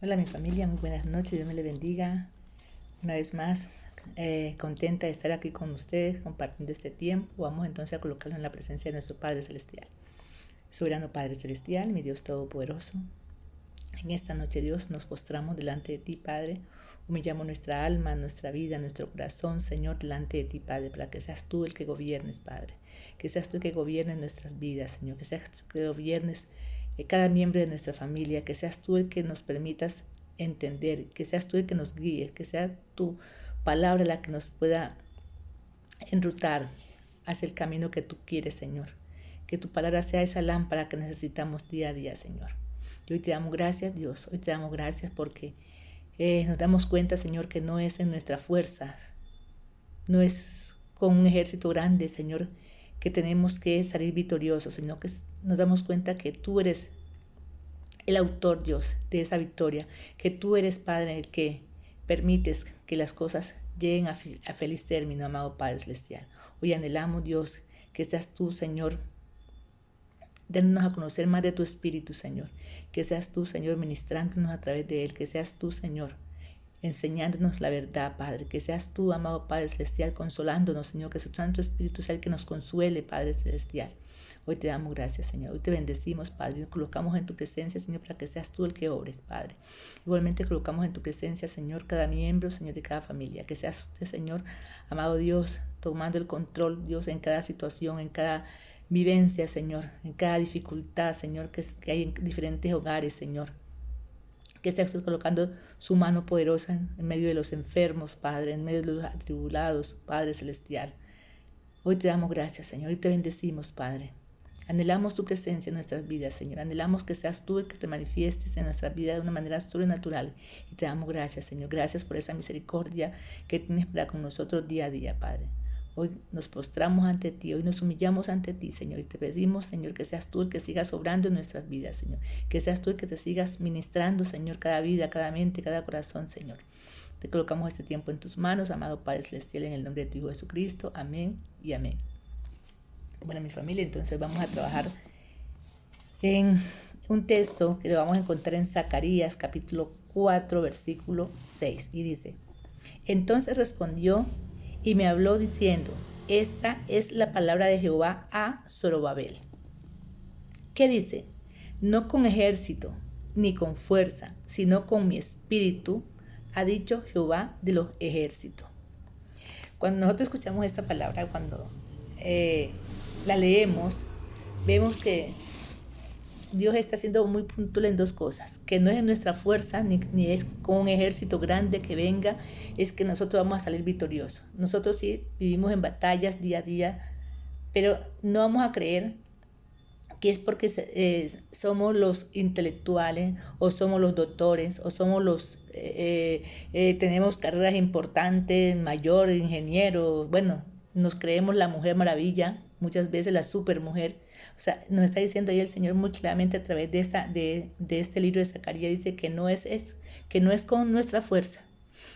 Hola mi familia, muy buenas noches, Dios me les bendiga. Una vez más, contenta de estar aquí con ustedes compartiendo este tiempo. Vamos entonces a colocarlo en la presencia de nuestro Padre Celestial. Soberano Padre Celestial, mi Dios Todopoderoso. En esta noche, Dios, nos postramos delante de ti, Padre. Humillamos nuestra alma, nuestra vida, nuestro corazón, Señor, delante de ti, Padre, para que seas tú el que gobiernes, Padre. Que seas tú el que gobiernes nuestras vidas, Señor. Que seas tú el que gobiernes cada miembro de nuestra familia. Que seas tú el que nos permitas entender. Que seas tú el que nos guíe. Que sea tu palabra la que nos pueda enrutar hacia el camino que tú quieres, Señor. Que tu palabra sea esa lámpara que necesitamos día a día, Señor. Y hoy te damos gracias, Dios. Hoy te damos gracias porque nos damos cuenta, Señor, que no es en nuestra fuerza, no es con un ejército grande, Señor, que tenemos que salir victoriosos, sino que nos damos cuenta que tú eres el autor, Dios, de esa victoria, que tú eres, Padre, el que permites que las cosas lleguen a feliz término, amado Padre Celestial. Hoy anhelamos, Dios, que seas tú, Señor, dándonos a conocer más de tu Espíritu, Señor. Que seas tú, Señor, ministrándonos a través de Él. Que seas tú, Señor, enseñándonos la verdad, Padre. Que seas tú, amado Padre Celestial, consolándonos, Señor. Que sea Santo Espíritu sea el que nos consuele, Padre Celestial. Hoy te damos gracias, Señor. Hoy te bendecimos, Padre. Nos colocamos en tu presencia, Señor, para que seas tú el que obres, Padre. Igualmente colocamos en tu presencia, Señor, cada miembro, Señor, de cada familia. Que seas usted, Señor, amado Dios, tomando el control, Dios, en cada situación, en cada vivencia, Señor, en cada dificultad, Señor, que hay en diferentes hogares, Señor. Que esté colocando su mano poderosa en medio de los enfermos, Padre, en medio de los atribulados, Padre Celestial. Hoy te damos gracias, Señor, hoy te bendecimos, Padre. Anhelamos tu presencia en nuestras vidas, Señor. Anhelamos que seas tú el que te manifiestes en nuestras vidas de una manera sobrenatural. Y te damos gracias, Señor. Gracias por esa misericordia que tienes para con nosotros día a día, Padre. Hoy nos postramos ante ti, hoy nos humillamos ante ti, Señor, y te pedimos, Señor, que seas tú el que sigas obrando en nuestras vidas, Señor. Que seas tú el que te sigas ministrando, Señor, cada vida, cada mente, cada corazón, Señor. Te colocamos este tiempo en tus manos, amado Padre Celestial, en el nombre de tu Hijo Jesucristo. Amén y amén. Bueno, mi familia, entonces vamos a trabajar en un texto que lo vamos a encontrar en Zacarías, capítulo 4, versículo 6. Y dice: Entonces respondió y me habló diciendo: Esta es la palabra de Jehová a Zorobabel. ¿Qué dice? No con ejército ni con fuerza, sino con mi espíritu, ha dicho Jehová de los ejércitos. Cuando nosotros escuchamos esta palabra, cuando la leemos, vemos que Dios está siendo muy puntual en dos cosas, que no es en nuestra fuerza, ni es con un ejército grande que venga, es que nosotros vamos a salir victoriosos. Nosotros sí vivimos en batallas día a día, pero no vamos a creer que es porque somos los intelectuales, o somos los doctores, o somos tenemos carreras importantes, mayor, ingeniero, bueno, nos creemos la mujer maravilla, muchas veces la supermujer. O sea, nos está diciendo ahí el Señor muy claramente a través de este libro de Zacarías, dice que que no es con nuestra fuerza,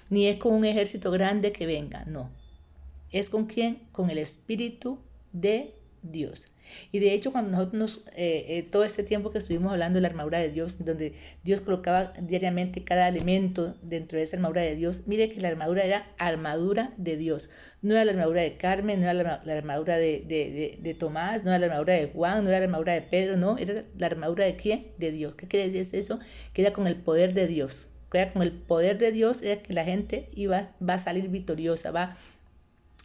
ni es con un ejército grande que venga, no. ¿Es con quién? Con el Espíritu de Dios. Y de hecho, cuando nosotros todo este tiempo que estuvimos hablando de la armadura de Dios, donde Dios colocaba diariamente cada elemento dentro de esa armadura de Dios, mire que la armadura era armadura de Dios. No era la armadura de Carmen, no era la armadura de Tomás, no era la armadura de Juan, no era la armadura de Pedro, no, era la armadura de ¿quién? De Dios. ¿Qué quiere decir eso? Que era con el poder de Dios. Que era con el poder de Dios, era que la gente va a salir victoriosa, va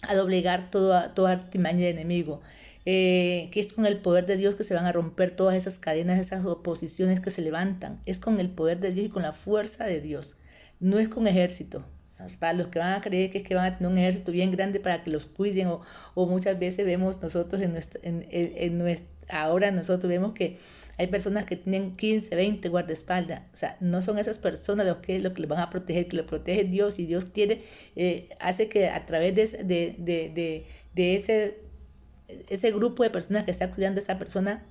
a doblegar toda artimaña de enemigo. Que es con el poder de Dios que se van a romper todas esas cadenas, esas oposiciones que se levantan. Es con el poder de Dios y con la fuerza de Dios. No es con ejército. O sea, para los que van a creer que es que van a tener un ejército bien grande para que los cuiden, o muchas veces vemos nosotros ahora nosotros vemos que hay personas que tienen 15, 20 guardaespaldas. O sea, no son esas personas lo que les van a proteger, que lo protege Dios, y Dios quiere, hace que a través de ese grupo de personas que está cuidando a esa persona,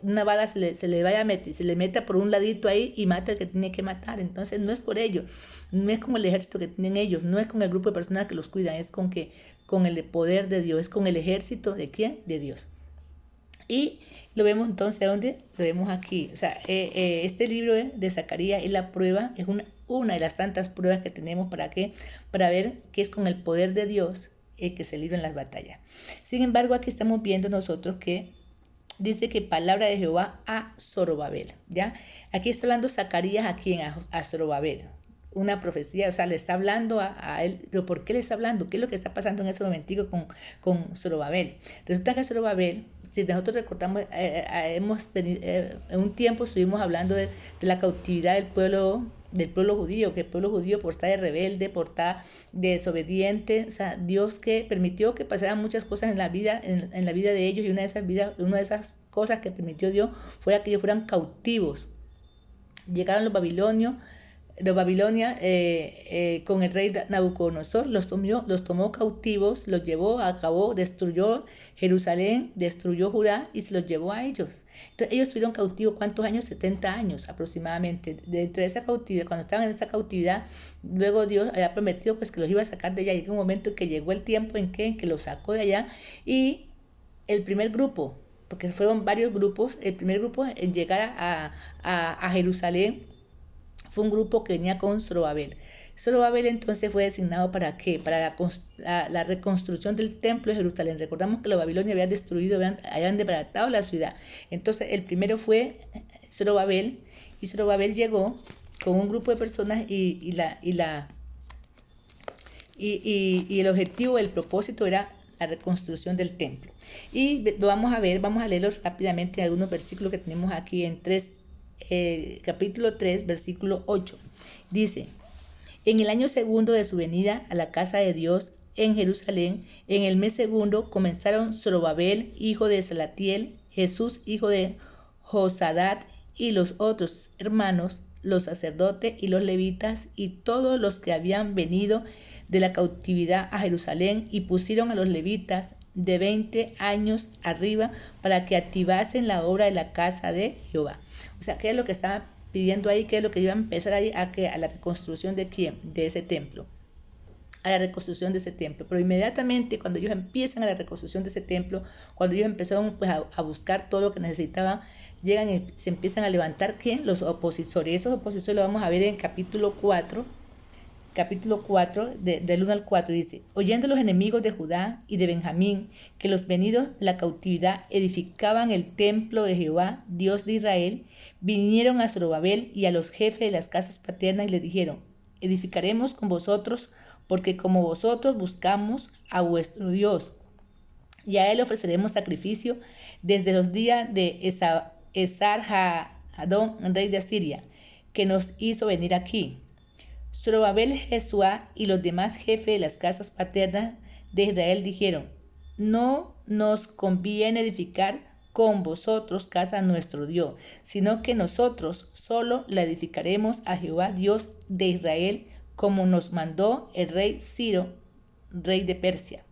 una bala se le vaya a meter, se le meta por un ladito ahí y mata al que tiene que matar. Entonces no es por ello, no es como el ejército que tienen ellos, no es con el grupo de personas que los cuidan, es con el poder de Dios, es con el ejército de ¿quién? De Dios. Y Lo vemos entonces, ¿dónde? Lo vemos aquí. O sea, este libro de Zacarías es la prueba, es una de las tantas pruebas que tenemos para qué, para ver que es con el poder de Dios que se libran las batallas. Sin embargo, aquí estamos viendo nosotros que dice que palabra de Jehová a Zorobabel, ¿ya? Aquí está hablando Zacarías a quién, a Zorobabel. Una profecía, o sea, le está hablando a él, pero ¿por qué le está hablando? ¿Qué es lo que está pasando en ese momentico con Zorobabel? Resulta que Zorobabel, si nosotros recordamos, en un tiempo estuvimos hablando de la cautividad del pueblo judío, que el pueblo judío por estar de rebelde, por estar de desobediente, o sea, Dios que permitió que pasaran muchas cosas en la vida, en la vida de ellos, y una de esas cosas que permitió Dios fuera que ellos fueran cautivos. Llegaron los Babilonia con el rey Nabucodonosor, los tomó cautivos, los llevó, acabó, destruyó Jerusalén, destruyó Judá y se los llevó a ellos. Entonces ellos estuvieron cautivos, ¿cuántos años? 70 años aproximadamente. Dentro de esa cautividad, cuando estaban en esa cautividad, luego Dios había prometido pues que los iba a sacar de allá. Llegó un momento en que llegó el tiempo en que los sacó de allá, y el primer grupo, porque fueron varios grupos, el primer grupo en llegar a Jerusalén fue un grupo que venía con Zorobabel. Zorobabel entonces fue designado ¿para qué? Para la reconstrucción del templo de Jerusalén. Recordamos que los babilonios habían destruido, habían desbaratado la ciudad. Entonces el primero fue Zorobabel, y Zorobabel llegó con un grupo de personas y el objetivo, el propósito era la reconstrucción del templo. Y vamos a leerlos rápidamente algunos versículos que tenemos aquí en capítulo 3, versículo 8. Dice: en el año segundo de su venida a la casa de Dios en Jerusalén, en el mes segundo, comenzaron Zorobabel, hijo de Salatiel, Jesús, hijo de Josadat, y los otros hermanos, los sacerdotes y los levitas, y todos los que habían venido de la cautividad a Jerusalén, y pusieron a los levitas de 20 años arriba para que activasen la obra de la casa de Jehová. O sea, ¿qué es lo que estaba pidiendo ahí? ¿Qué es lo que iba a empezar ahí? A la reconstrucción de quién, de ese templo, a la reconstrucción de ese templo. Pero inmediatamente cuando ellos empiezan a la reconstrucción de ese templo, cuando ellos empezaron pues a buscar todo lo que necesitaban, llegan y se empiezan a levantar ¿quién? Los opositores. Esos opositores lo vamos a ver en capítulo 4, del 1 al 4, dice: oyendo los enemigos de Judá y de Benjamín que los venidos de la cautividad edificaban el templo de Jehová, Dios de Israel, vinieron a Zorobabel y a los jefes de las casas paternas y les dijeron: edificaremos con vosotros, porque como vosotros buscamos a vuestro Dios, y a él ofreceremos sacrificio desde los días de Esar-Hadón, rey de Asiria, que nos hizo venir aquí. Zorobabel, Jesuá y los demás jefes de las casas paternas de Israel dijeron: no nos conviene edificar con vosotros casa a nuestro Dios, sino que nosotros solo la edificaremos a Jehová Dios de Israel, como nos mandó el rey Ciro, rey de Persia.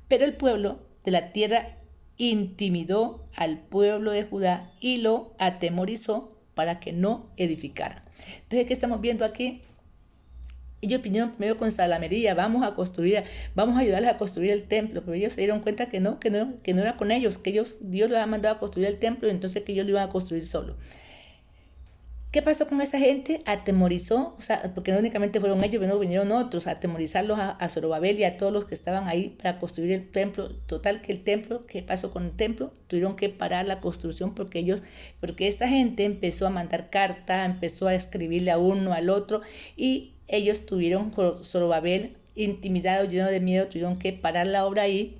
Pero el pueblo de la tierra intimidó al pueblo de Judá y lo atemorizó para que no edificara. Entonces, ¿qué estamos viendo aquí? Ellos vinieron primero con salamería, vamos a ayudarles a construir el templo, pero ellos se dieron cuenta que no era con ellos, que Dios los había mandado a construir el templo, y entonces que ellos lo iban a construir solo. ¿Qué pasó con esa gente? Atemorizó, o sea, porque no únicamente fueron ellos, vinieron otros a atemorizarlos a Zorobabel y a todos los que estaban ahí para construir el templo. Total que el templo, ¿qué pasó con el templo? Tuvieron que parar la construcción porque esta gente empezó a mandar cartas, empezó a escribirle a uno, al otro, y ellos tuvieron, por Zorobabel, intimidados, llenos de miedo, tuvieron que parar la obra ahí,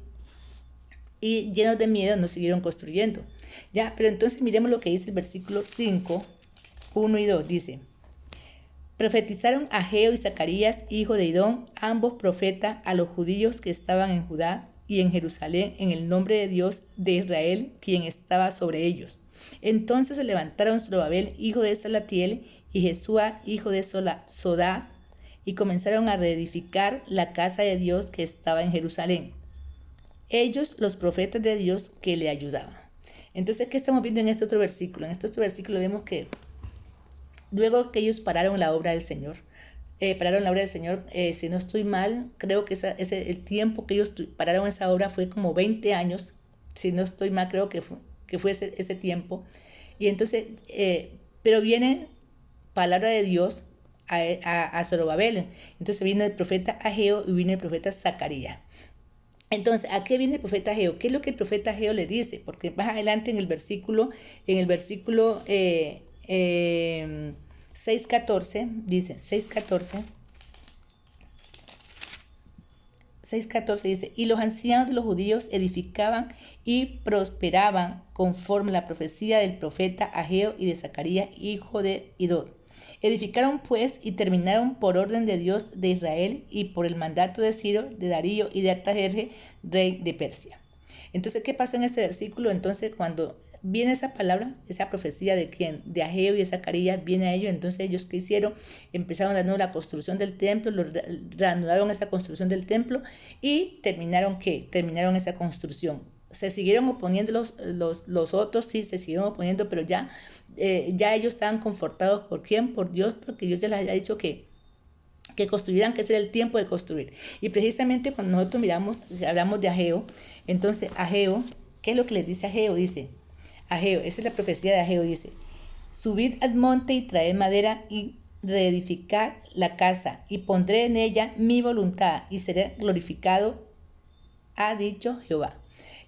y llenos de miedo no siguieron construyendo. Ya, pero entonces miremos lo que dice el versículo 5, 1 y 2, dice: profetizaron Ageo y Zacarías, hijo de Idón, ambos profetas, a los judíos que estaban en Judá y en Jerusalén, en el nombre de Dios de Israel, quien estaba sobre ellos. Entonces se levantaron Zorobabel, hijo de Salatiel, y Jesuá, hijo de Sodá, y comenzaron a reedificar la casa de Dios que estaba en Jerusalén. Ellos, los profetas de Dios, que le ayudaban. Entonces, ¿qué estamos viendo en este otro versículo? En este otro versículo vemos que luego que ellos pararon la obra del Señor, si no estoy mal, creo que el tiempo que ellos pararon esa obra fue como 20 años, si no estoy mal, creo que que fue ese tiempo. Y entonces, pero viene palabra de Dios a Zorobabel. Entonces vino el profeta Ageo y vino el profeta Zacarías. Entonces, ¿a qué viene el profeta Ageo? ¿Qué es lo que el profeta Ageo le dice? Porque más adelante en el versículo 6:14, dice, 6:14 dice, y los ancianos de los judíos edificaban y prosperaban conforme la profecía del profeta Ageo y de Zacarías, hijo de Idod. Edificaron pues y terminaron por orden de Dios de Israel y por el mandato de Ciro, de Darío y de Artajerje, rey de Persia. Entonces, ¿qué pasó en este versículo? Entonces, cuando viene esa palabra, esa profecía de quién, de Ageo y de Zacarías, viene a ellos. Entonces, ellos ¿qué hicieron? Empezaron de nuevo la construcción del templo, reanudaron esa construcción del templo y terminaron ¿qué? Terminaron esa construcción. Se siguieron oponiendo los otros, sí, se siguieron oponiendo, pero ya ellos estaban confortados. ¿Por quién? Por Dios, porque Dios ya les había dicho que construyeran, que ese era el tiempo de construir. Y precisamente cuando nosotros hablamos de Ageo, entonces Ageo, ¿qué es lo que les dice Ageo? Dice, Ageo, esa es la profecía de Ageo, dice, subid al monte y traed madera y reedificad la casa y pondré en ella mi voluntad y seré glorificado, ha dicho Jehová.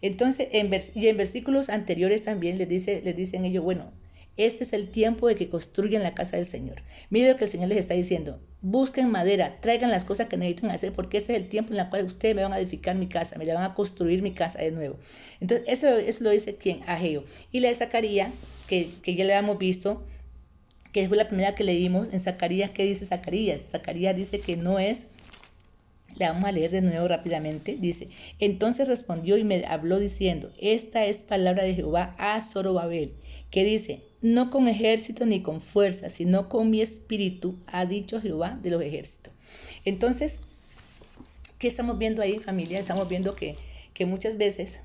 Entonces, en versículos anteriores también les dicen ellos, bueno, este es el tiempo de que construyan la casa del Señor. Miren lo que el Señor les está diciendo. Busquen madera, traigan las cosas que necesitan hacer, porque ese es el tiempo en el cual ustedes me van a edificar mi casa, me la van a construir mi casa de nuevo. Entonces, eso lo dice ¿quién? Ageo. Y la de Zacarías, que ya le hemos visto, que fue la primera que leímos en Zacarías. ¿Qué dice Zacarías? Zacarías dice que no es... Le vamos a leer de nuevo rápidamente. Dice, entonces respondió y me habló diciendo, esta es palabra de Jehová a Zorobabel, que dice, no con ejército ni con fuerza, sino con mi espíritu, ha dicho Jehová de los ejércitos. Entonces, ¿qué estamos viendo ahí, familia? Estamos viendo que muchas veces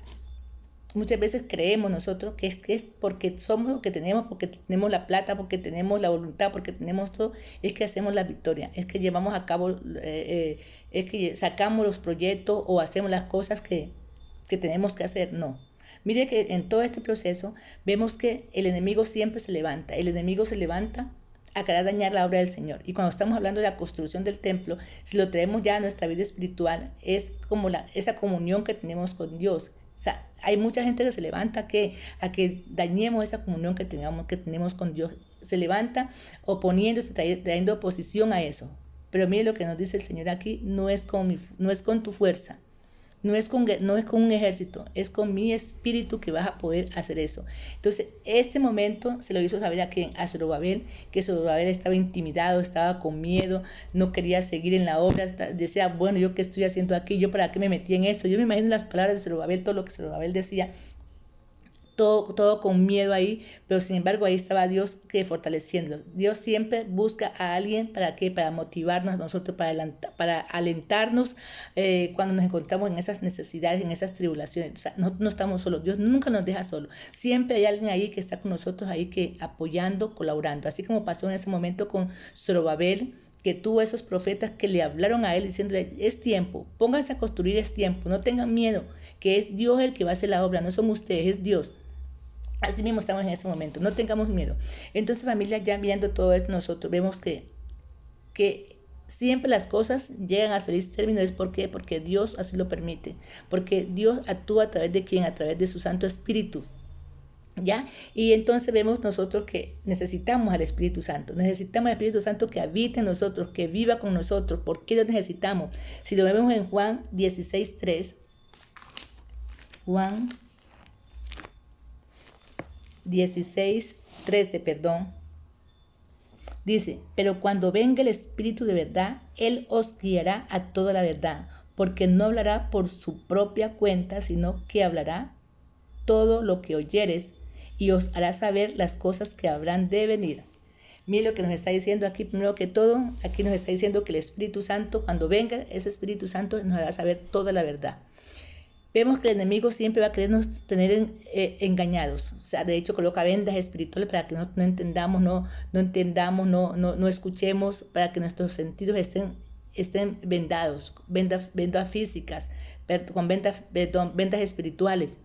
creemos nosotros que es porque somos lo que tenemos, porque tenemos la plata, porque tenemos la voluntad, porque tenemos todo, es que hacemos la victoria, es que llevamos a cabo, es que sacamos los proyectos o hacemos las cosas que tenemos que hacer. No. Mire que en todo este proceso vemos que el enemigo siempre se levanta. El enemigo se levanta a querer dañar la obra del Señor. Y cuando estamos hablando de la construcción del templo, si lo traemos ya a nuestra vida espiritual, es como esa comunión que tenemos con Dios. O sea, hay mucha gente que se levanta a que dañemos esa comunión que tenemos con Dios. Se levanta oponiéndose, trayendo oposición a eso. Pero mire lo que nos dice el Señor aquí, no es con tu fuerza, no es con un ejército, es con mi espíritu que vas a poder hacer eso. Entonces, este momento se lo hizo saber a Zorobabel, que Zorobabel estaba intimidado, estaba con miedo, no quería seguir en la obra, decía, bueno, ¿yo qué estoy haciendo aquí? ¿Yo para qué me metí en esto? Yo me imagino las palabras de Zorobabel, todo lo que Zorobabel decía, todo con miedo ahí, pero sin embargo ahí estaba Dios fortaleciendo. Dios siempre busca a alguien para qué, para motivarnos a nosotros, para alentarnos cuando nos encontramos en esas necesidades, en esas tribulaciones. O sea, no estamos solos, Dios nunca nos deja solos. Siempre hay alguien ahí que está con nosotros, ahí que apoyando, colaborando. Así como pasó en ese momento con Zorobabel, que tuvo esos profetas que le hablaron a él diciéndole, es tiempo, pónganse a construir, es tiempo, no tengan miedo, que es Dios el que va a hacer la obra, no son ustedes, es Dios. Así mismo estamos en este momento, no tengamos miedo. Entonces, familia, ya viendo todo esto, nosotros vemos que siempre las cosas llegan al feliz término. ¿Es por qué? Porque Dios así lo permite, porque Dios actúa a través de ¿quién? A través de su Santo Espíritu. ¿Ya? Y entonces vemos nosotros que necesitamos al Espíritu Santo, necesitamos al Espíritu Santo que habite en nosotros, que viva con nosotros. ¿Por qué lo necesitamos? Si lo vemos en Juan 16:3, Juan 16:13, perdón. Dice, pero cuando venga el Espíritu de verdad, Él os guiará a toda la verdad, porque no hablará por su propia cuenta, sino que hablará todo lo que oyeres y os hará saber las cosas que habrán de venir. Mire lo que nos está diciendo aquí, primero que todo, aquí nos está diciendo que el Espíritu Santo, cuando venga ese Espíritu Santo, nos hará saber toda la verdad. Vemos que el enemigo siempre va a querernos tener engañados. O sea, de hecho coloca vendas espirituales para que no entendamos, no entendamos, no escuchemos, para que nuestros sentidos estén vendados, vendas físicas, con vendas espirituales.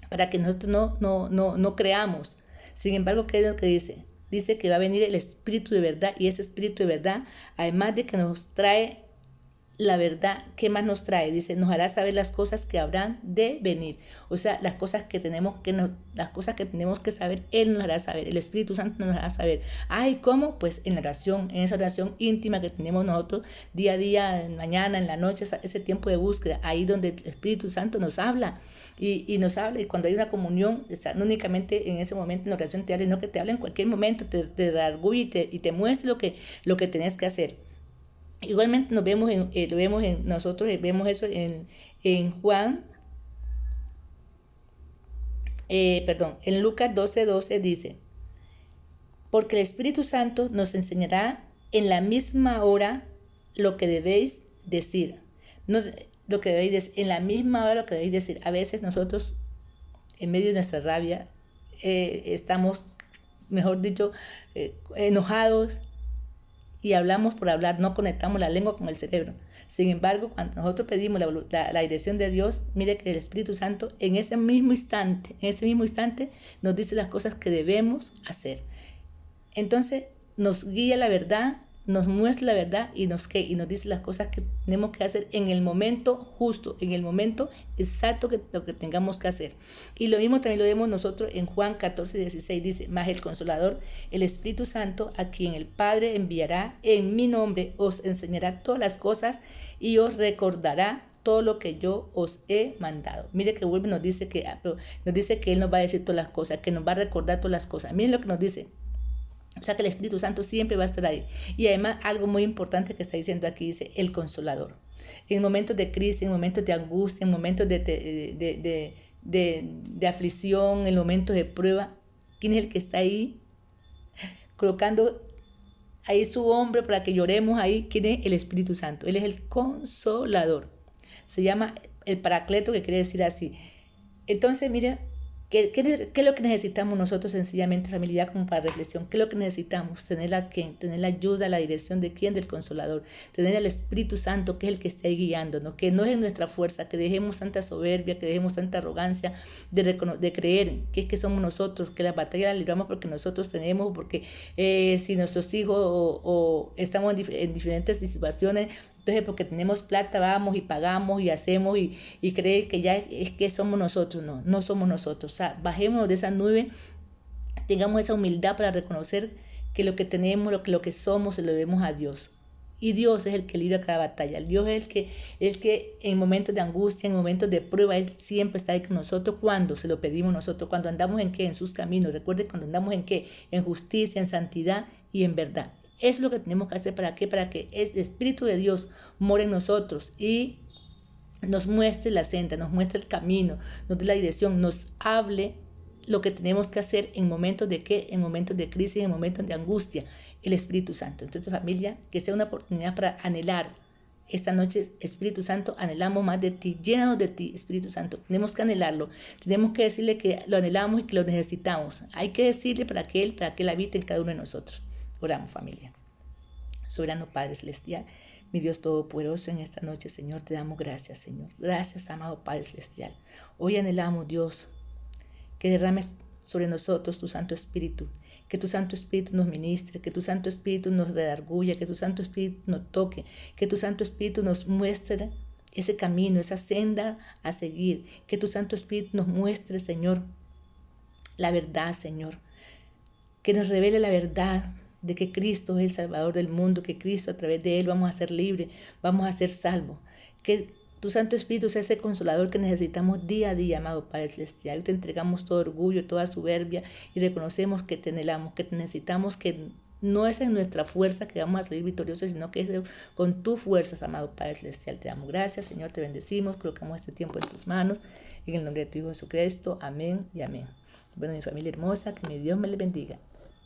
para que nosotros no creamos. Sin embargo, ¿qué es lo que dice? Dice que va a venir el Espíritu de verdad, y ese Espíritu de verdad, además de que nos trae la verdad, ¿qué más nos trae? Dice, nos hará saber las cosas que habrán de venir. O sea, las cosas que tenemos que saber, Él nos hará saber. El Espíritu Santo nos hará saber. Ay, ¿cómo? Pues en la oración, en esa oración íntima que tenemos nosotros día a día, en mañana, en la noche, ese tiempo de búsqueda, ahí donde el Espíritu Santo nos habla. Y nos habla, y cuando hay una comunión, o sea, no únicamente en ese momento en la oración te habla, sino que te habla en cualquier momento, te redarguye y te muestre lo que tenés que hacer. Igualmente nosotros vemos eso en Juan, en Lucas 12:12 dice, porque el Espíritu Santo nos enseñará en la misma hora lo que debéis decir. No, lo que debéis decir, en la misma hora lo que debéis decir. A veces nosotros, en medio de nuestra rabia, estamos, mejor dicho, enojados, y hablamos por hablar, no conectamos la lengua con el cerebro. Sin embargo, cuando nosotros pedimos la dirección de Dios, mire que el Espíritu Santo en ese mismo instante, nos dice las cosas que debemos hacer. Entonces nos guía la verdad, nos muestra la verdad y nos dice las cosas que tenemos que hacer en el momento justo, en el momento exacto lo que tengamos que hacer. Y lo mismo también lo vemos nosotros en Juan 14:16, dice, mas el Consolador, el Espíritu Santo, a quien el Padre enviará en mi nombre, os enseñará todas las cosas y os recordará todo lo que yo os he mandado. Mire que vuelve y nos dice que Él nos va a decir todas las cosas, que nos va a recordar todas las cosas. Miren lo que nos dice. O sea que el Espíritu Santo siempre va a estar ahí. Y además algo muy importante que está diciendo aquí, dice el Consolador. En momentos de crisis, en momentos de angustia, en momentos de aflicción, en momentos de prueba, ¿quién es el que está ahí colocando ahí su hombro para que lloremos ahí? ¿Quién es? El Espíritu Santo. Él es el Consolador. Se llama el Paracleto, que quiere decir así. Entonces, mira, ¿qué es lo que necesitamos nosotros sencillamente, familia, como para reflexión? ¿Qué es lo que necesitamos? Tener la ayuda, la dirección de quién, del Consolador. Tener al Espíritu Santo, que es el que está ahí guiándonos, que no es en nuestra fuerza, que dejemos tanta soberbia, que dejemos tanta arrogancia de creer que es que somos nosotros, que la batalla la libramos porque nosotros tenemos, porque si nuestros hijos o estamos en diferentes situaciones, entonces porque tenemos plata vamos y pagamos y hacemos y cree que ya es que somos nosotros. No somos nosotros. O sea, bajemos de esa nube, tengamos esa humildad para reconocer que lo que tenemos, lo que somos, se lo debemos a Dios. Y Dios es el que libra cada batalla. Dios es el que en momentos de angustia, en momentos de prueba, Él siempre está ahí con nosotros cuando se lo pedimos nosotros, cuando andamos en qué, en sus caminos. Recuerde, cuando andamos en qué, en justicia, en santidad y en verdad. Es lo que tenemos que hacer. ¿Para qué? Para que el Espíritu de Dios more en nosotros y nos muestre la senda, nos muestre el camino, nos dé la dirección, nos hable lo que tenemos que hacer en momentos de qué, en momentos de crisis, en momentos de angustia, el Espíritu Santo. Entonces, familia, que sea una oportunidad para anhelar. Esta noche, Espíritu Santo, anhelamos más de ti, llenos de ti, Espíritu Santo. Tenemos que anhelarlo, tenemos que decirle que lo anhelamos y que lo necesitamos. Hay que decirle para que Él habite en cada uno de nosotros. Oramos, familia. Soberano Padre Celestial, mi Dios Todopoderoso, en esta noche, Señor, te damos gracias, Señor. Gracias, amado Padre Celestial. Hoy anhelamos, Dios, que derrames sobre nosotros tu Santo Espíritu, que tu Santo Espíritu nos ministre, que tu Santo Espíritu nos redarguya, que tu Santo Espíritu nos toque, que tu Santo Espíritu nos muestre ese camino, esa senda a seguir, que tu Santo Espíritu nos muestre, Señor, la verdad, Señor, que nos revele la verdad de que Cristo es el Salvador del mundo, que Cristo a través de Él vamos a ser libres, vamos a ser salvos, que tu Santo Espíritu sea ese consolador que necesitamos día a día, amado Padre Celestial. Te entregamos todo orgullo, toda soberbia y reconocemos que te anhelamos, que te necesitamos, que no es en nuestra fuerza que vamos a salir victoriosos, sino que es con tus fuerzas, amado Padre Celestial. Te damos gracias, Señor, te bendecimos, colocamos este tiempo en tus manos, en el nombre de tu Hijo Jesucristo. Amén y amén. Bueno, mi familia hermosa, que mi Dios me les bendiga.